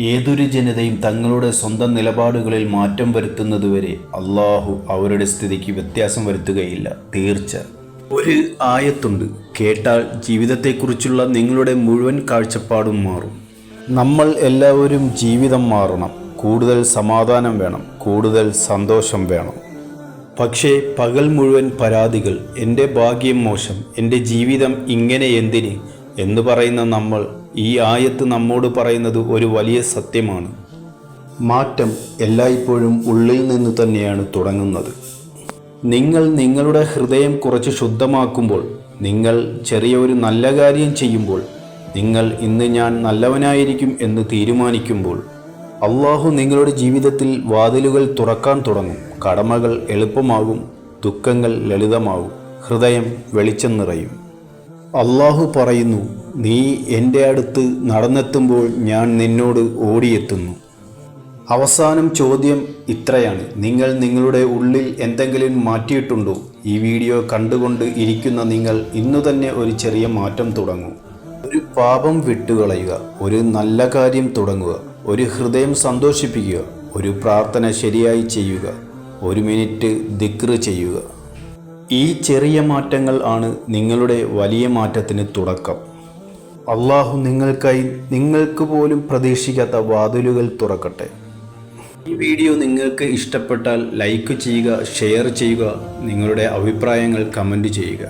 ഏതൊരു ജനതയും തങ്ങളുടെ സ്വന്തം നിലപാടുകളിൽ മാറ്റം വരുത്തുന്നതുവരെ അള്ളാഹു അവരുടെ സ്ഥിതിക്ക് വ്യത്യാസം വരുത്തുകയില്ല. തീർച്ച. ഒരു ആയത്തുണ്ട്, കേട്ടാൽ ജീവിതത്തെക്കുറിച്ചുള്ള നിങ്ങളുടെ മുഴുവൻ കാഴ്ചപ്പാടും മാറും. നമ്മൾ എല്ലാവരും ജീവിതം മാറണം. കൂടുതൽ സമാധാനം വേണം, കൂടുതൽ സന്തോഷം വേണം. പക്ഷേ പകൽ മുഴുവൻ പരാതികൾ, എൻ്റെ ഭാഗ്യം മോശം, എൻ്റെ ജീവിതം ഇങ്ങനെ എന്തിന് എന്ന് പറയുന്ന നമ്മൾ, ഈ ആയത്ത് നമ്മോട് പറയുന്നത് ഒരു വലിയ സത്യമാണ്. മാറ്റം എല്ലായ്പ്പോഴും ഉള്ളിൽ നിന്ന് തന്നെയാണ് തുടങ്ങുന്നത്. നിങ്ങൾ നിങ്ങളുടെ ഹൃദയം കുറച്ച് ശുദ്ധമാക്കുമ്പോൾ, നിങ്ങൾ ചെറിയൊരു നല്ല കാര്യം ചെയ്യുമ്പോൾ, നിങ്ങൾ ഇന്ന് ഞാൻ നല്ലവനായിരിക്കും എന്ന് തീരുമാനിക്കുമ്പോൾ, അള്ളാഹു നിങ്ങളുടെ ജീവിതത്തിൽ വാതിലുകൾ തുറക്കാൻ തുടങ്ങും. കടമകൾ എളുപ്പമാകും, ദുഃഖങ്ങൾ ലളിതമാകും, ഹൃദയം വെളിച്ചം നിറയും. അള്ളാഹു പറയുന്നു, നീ എൻ്റെ അടുത്ത് നടന്നെത്തുമ്പോൾ ഞാൻ നിന്നോട് ഓടിയെത്തുന്നു. അവസാനം ചോദ്യം ഇത്രയാണ്, നിങ്ങൾ നിങ്ങളുടെ ഉള്ളിൽ എന്തെങ്കിലും മാറ്റിയിട്ടുണ്ടോ? ഈ വീഡിയോ കണ്ടുകൊണ്ട് ഇരിക്കുന്ന നിങ്ങൾ ഇന്നു തന്നെ ഒരു ചെറിയ മാറ്റം തുടങ്ങൂ. ഒരു പാപം വിട്ടുകളയുക, ഒരു നല്ല കാര്യം തുടങ്ങുക, ഒരു ഹൃദയം സന്തോഷിപ്പിക്കുക, ഒരു പ്രാർത്ഥന ശരിയായി ചെയ്യുക, ഒരു മിനിറ്റ് ദിക്ർ ചെയ്യുക. ഈ ചെറിയ മാറ്റങ്ങൾ ആണ് നിങ്ങളുടെ വലിയ മാറ്റത്തിന് തുടക്കം. അള്ളാഹു നിങ്ങൾക്കായി നിങ്ങൾക്ക് പോലും പ്രതീക്ഷിക്കാത്ത വാതിലുകൾ തുറക്കട്ടെ. ഈ വീഡിയോ നിങ്ങൾക്ക് ഇഷ്ടപ്പെട്ടാൽ ലൈക്ക് ചെയ്യുക, ഷെയർ ചെയ്യുക, നിങ്ങളുടെ അഭിപ്രായങ്ങൾ കമൻറ്റ് ചെയ്യുക.